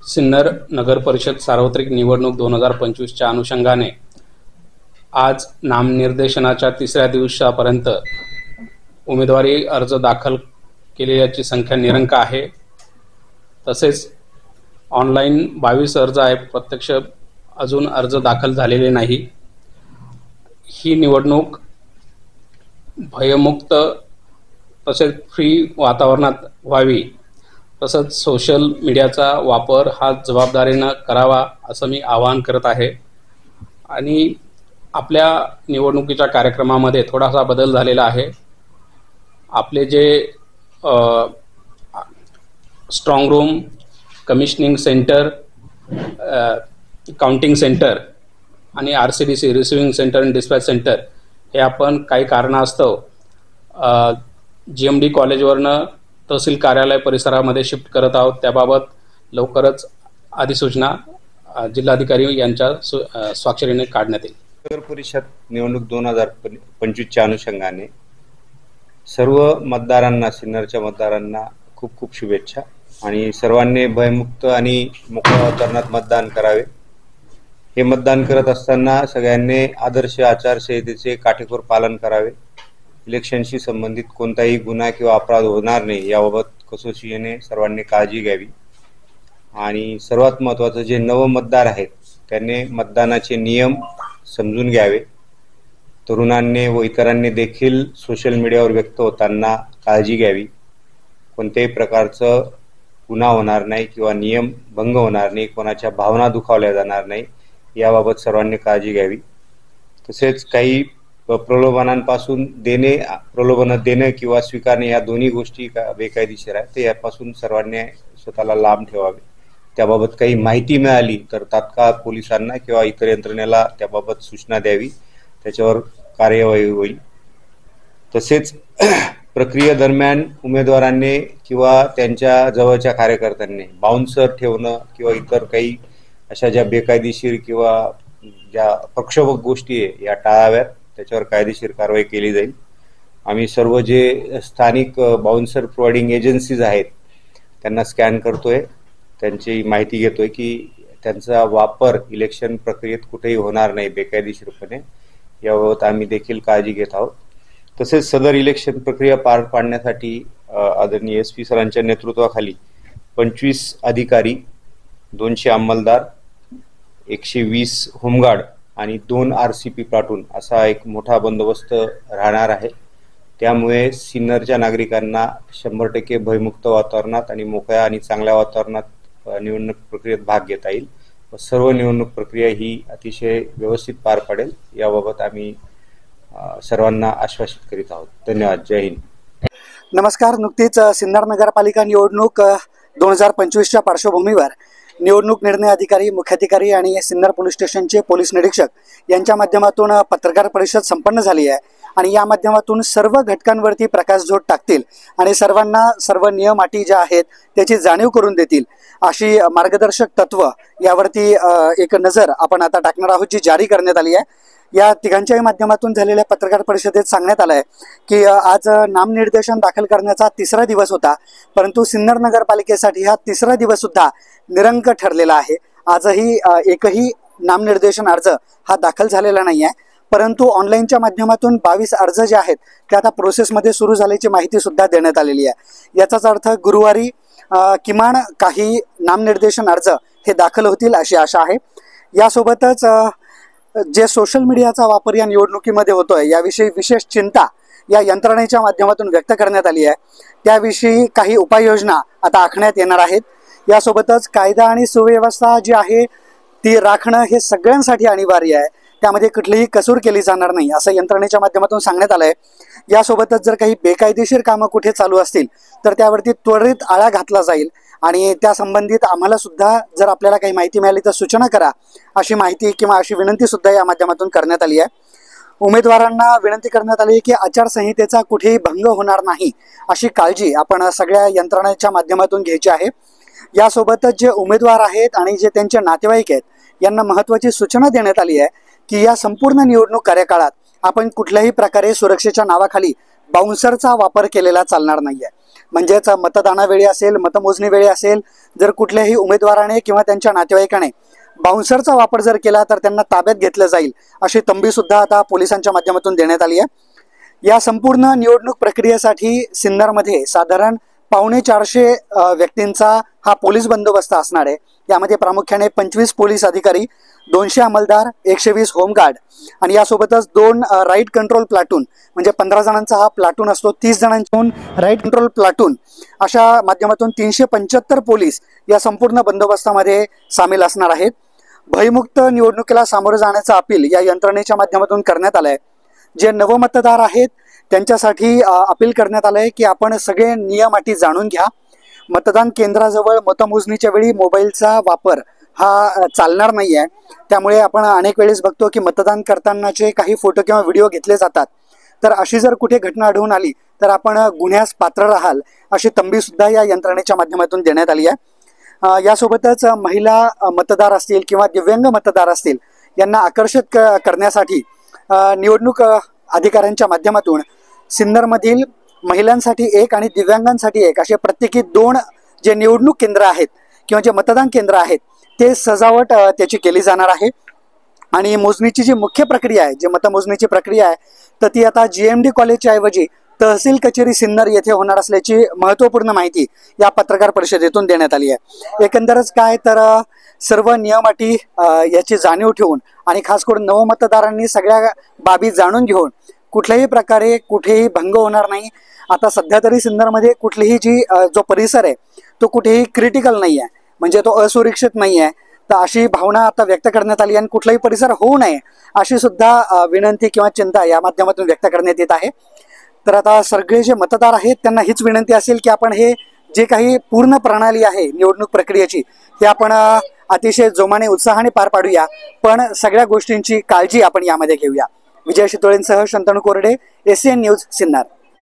सिन्नर नगर परिषद सार्वत्रिक निवडणूक 2025च्या अनुषंगाने आज नामनिर्देशनाच्या तिसऱ्या दिवसापर्यंत उमेदवारी अर्ज दाखल केलेल्याची संख्या निरंक आहे। तसेच ऑनलाईन 22 अर्ज आहे, प्रत्यक्ष अजून अर्ज दाखल झालेले नाही। ही निवडणूक भयमुक्त तसेच फ्री वातावरणात व्हावी, तसंच सोशल मीडियाचा वापर हा जबाबदारीने करावा असं मी आवाहन करत आहे। आणि आपल्या निवडणुकीच्या कार्यक्रमामध्ये थोडासा बदल झालेला आहे। आपले जे strong room, commissioning centre, counting centre आणि RCDC रिसिविंग सेंटर आणि डिस्पॅच सेंटर हे आपण काही कारणास्तव GMD कॉलेजवरनं तहसील कार्यालय परिसरामध्ये शिफ्ट करत आहोत। त्याबाबत लवकरच अधिसूचना जिल्हाधिकारी यांच्या स्वाक्षरीने काढण्यात येईल। नगर परिषद निवडणूक 2025च्या अनुषंगाने सर्व मतदारांना, सिन्नरच्या मतदारांना खूप खूप शुभेच्छा आणि सर्वांनी भयमुक्त आणि मोकळ्या वातावरणात मतदान करावे। हे मतदान करत असताना सगळ्यांनी आदर्श आचारसंहितेचे काटेकोर पालन करावे। इलेक्शनशी संबंधित कोणताही गुन्हा किंवा अपराध होणार नाही याबाबत कसोशीने सर्वांनी काळजी घ्यावी। आणि सर्वात महत्त्वाचं, जे नव मतदार आहेत त्यांनी मतदानाचे नियम समजून घ्यावे। तरुणांनी व इतरांनी देखील सोशल मीडियावर व्यक्त होताना काळजी घ्यावी। कोणत्याही प्रकारचं गुन्हा होणार नाही किंवा नियम भंग होणार नाही, कोणाच्या भावना दुखावल्या जाणार नाही याबाबत सर्वांनी काळजी घ्यावी। तसेच काही प्रलोभनांपासून प्रलोभन देणे किंवा स्वीकारणे या दोन्ही गोष्टी बेकायदेशीर आहेत, तर यापासून सर्वांनी स्वतःला लांब ठेवावे। त्याबाबत काही माहिती मिळाली तर तात्काळ पोलिसांना किंवा इतर यंत्रणेला त्याबाबत सूचना द्यावी, त्याच्यावर कार्यवाही होईल। तसेच प्रक्रियेदरम्यान उमेदवारांनी किंवा त्यांच्या जवळच्या कार्यकर्त्यांनी बाउन्सर ठेवणं किंवा इतर काही अशा ज्या बेकायदेशीर किंवा ज्या प्रक्षोभक गोष्टी आहे या टाळाव्यात, त्याच्यावर कायदेशीर कारवाई केली जाईल। आम्ही सर्व जे स्थानिक बाउन्सर प्रोव्हाइडिंग एजन्सीज आहेत त्यांना स्कॅन करतोय, त्यांची माहिती घेतोय की त्यांचा वापर इलेक्शन प्रक्रियेत कुठेही होणार नाही बेकायदेशीरपणे, याबाबत आम्ही देखील काळजी घेत आहोत। तसेच सदर इलेक्शन प्रक्रिया पार पाडण्यासाठी आदरणीय SP सरांच्या नेतृत्वाखाली 25 अधिकारी, 200 अंमलदार, 120 होमगार्ड आणि 2 RCP प्लाटून असा एक मोठा बंदोबस्त राहणार आहे। त्यामुळे सिन्नरच्या नागरिकांना 100% भयमुक्त वातावरणात आणि मोकळ्या आणि चांगल्या वातावरणात निवडणूक प्रक्रियेत भाग घेता येईल व सर्व निवडणूक प्रक्रिया ही अतिशय व्यवस्थित पार पडेल याबाबत आम्ही सर्वांना आश्वासित करीत आहोत। धन्यवाद। जय हिंद। नमस्कार। नुकतीच सिन्नर नगरपालिका निवडणूक 2025च्या पार्श्वभूमीवर निवडणूक निर्णय अधिकारी, मुख्याधिकारी आणि सिन्नर पोलीस स्टेशनचे पोलीस निरीक्षक यांच्या माध्यमातून पत्रकार परिषद संपन्न झाली आहे आणि या माध्यमातून सर्व घटकांवरती प्रकाशझोत टाकतील आणि सर्वांना सर्व नियम अटी ज्या आहेत त्याची जाणीव करून देतील अशी मार्गदर्शक तत्व यावरती एक नजर आपण आता टाकणार आहोत, जी जारी करण्यात आली आहे। या तिघांच्याही माध्यमातून झालेल्या पत्रकार परिषदेत सांगण्यात आलं आहे की आज नामनिर्देशन दाखल करण्याचा तिसरा दिवस होता, परंतु सिन्नर नगरपालिकेसाठी हा तिसरा दिवस सुद्धा निरंक ठरलेला आहे। आजही एकही नामनिर्देशन अर्ज हा दाखल झालेला नाही आहे, परंतु ऑनलाईनच्या माध्यमातून 22 अर्ज जे आहेत ते आता प्रोसेसमध्ये सुरू झाल्याची माहिती सुद्धा देण्यात आलेली आहे। याचाच अर्थ गुरुवारी किमान काही नामनिर्देशन अर्ज हे दाखल होतील अशी आशा आहे। यासोबतच जे सोशल मीडियाचा वापर या निवडणुकीमध्ये होतोय याविषयी विशेष चिंता या यंत्रणेच्या माध्यमातून व्यक्त करण्यात आली आहे। त्याविषयी काही उपाययोजना आता आखण्यात येणार आहेत। यासोबतच कायदा आणि सुव्यवस्था जी आहे ती राखणं हे सगळ्यांसाठी अनिवार्य आहे, त्यामध्ये कुठलीही कसूर केली जाणार नाही असं यंत्रणेच्या माध्यमातून सांगण्यात आलं आहे। यासोबतच जर काही बेकायदेशीर कामं कुठे चालू असतील तर त्यावरती त्वरित आळा घातला जाईल आणि त्या संबंधित आम्हाला सुद्धा जर आपल्याला काही माहिती मिळाली तर सूचना करा अशी माहिती किंवा अशी विनंती सुद्धा या माध्यमातून करण्यात आली आहे। उमेदवारांना विनंती करण्यात आली की आचारसंहितेचा कुठेही भंग होणार नाही अशी काळजी आपण सगळ्या यंत्रणांच्या माध्यमातून घ्यायची आहे। यासोबतच जे उमेदवार आहेत आणि जे त्यांचे नातेवाईक आहेत यांना महत्त्वाची सूचना देण्यात आली आहे की या संपूर्ण निवडणूक कार्यकाळात आपण कुठल्याही प्रकारे सुरक्षेच्या नावाखाली बाउन्सरचा वापर केलेला चालणार नाहीये। म्हणजेच मतदानावेळी असेल, मतमोजणी वेळी असेल, जर कुठल्याही उमेदवाराने किंवा त्यांच्या नातेवाईकाने बाउन्सरचा वापर जर केला तर त्यांना ताब्यात घेतलं जाईल अशी तंबी सुद्धा आता पोलिसांच्या माध्यमातून देण्यात आली आहे। या संपूर्ण निवडणूक प्रक्रियेसाठी सिन्नरमध्ये साधारण 450 व्यक्तींचा हा पोलीस बंदोबस्त असणार आहे। यामध्ये प्रामुख्याने 25 पोलीस अधिकारी, 200 अंमलदार, 120 होमगार्ड आणि यासोबतच 2 राईट कंट्रोल प्लाटून, म्हणजे 15 जणांचा हा प्लाटून असतो, 30 जणांच्याहून राईट कंट्रोल प्लाटून, अशा माध्यमातून 375 पोलीस या संपूर्ण बंदोबस्तामध्ये सामील असणार आहेत। भयमुक्त निवडणुकीला सामोरं जाण्याचं अपील या यंत्रणेच्या माध्यमातून करण्यात आलंय। जे नवमतदार आहेत त्यांच्यासाठी अपील करण्यात आलंय की आपण सगळे नियम अटी जाणून घ्या। मतदान केंद्राजवळ मतमोजणीच्या वेळी मोबाईलचा वापर हा चालणार नाही आहे। त्यामुळे आपण अनेक वेळेस बघतो की मतदान करतानाचे काही फोटो किंवा व्हिडिओ घेतले जातात, तर अशी जर कुठे घटना आढळून आली तर आपण गुन्ह्यास पात्र राहाल अशी तंबी सुद्धा या यंत्रणेच्या माध्यमातून देण्यात आली आहे। यासोबतच महिला मतदार असतील किंवा दिव्यांग मतदार असतील यांना आकर्षित करण्यासाठी निवडणूक अधिकाऱ्यांच्या माध्यमातून सिन्नरमधील महिलांसाठी एक आणि दिव्यांगांसाठी एक असे प्रत्येकी 2 जे निवडणूक केंद्र आहेत किंवा जे मतदान केंद्र आहेत ते सजावट त्याची केली जाणार आहे। आणि मोजणीची जी मुख्य प्रक्रिया आहे, जी मतमोजणीची प्रक्रिया आहे, तर ती आता GMD कॉलेजच्या ऐवजी तहसील कचेरी सिन्नर येथे होणार असल्याची महत्त्वपूर्ण माहिती या पत्रकार परिषदेतून देण्यात आली आहे। एकंदरच काय तर सर्व नियम अटी याची जाणीव ठेवून आणि खास करून नवमतदारांनी सगळ्या बाबी जाणून घेऊन कुठल्याही प्रकारे कुठेही भंग होणार नाही। आता सध्या तरी सिन्नरमध्ये कुठलीही जो परिसर आहे तो कुठेही क्रिटिकल नाही आहे, म्हणजे तो असुरक्षित नाही आहे, तर अशी भावना आता व्यक्त करण्यात आली आणि कुठलाही परिसर होऊ नये अशी सुद्धा विनंती किंवा चिंता या माध्यमातून व्यक्त करण्यात येत आहे। तर आता सगळे जे मतदार आहेत त्यांना हीच विनंती असेल की आपण हे जे काही पूर्ण प्रणाली आहे निवडणूक प्रक्रियेची हे आपण अतिशय जोमाने उत्साहाने पार पाडूया, पण सगळ्या गोष्टींची काळजी आपण यामध्ये घेऊया। विजय शितोळेंसह शंतनू कोरडे, SCN न्यूज, सिन्नर।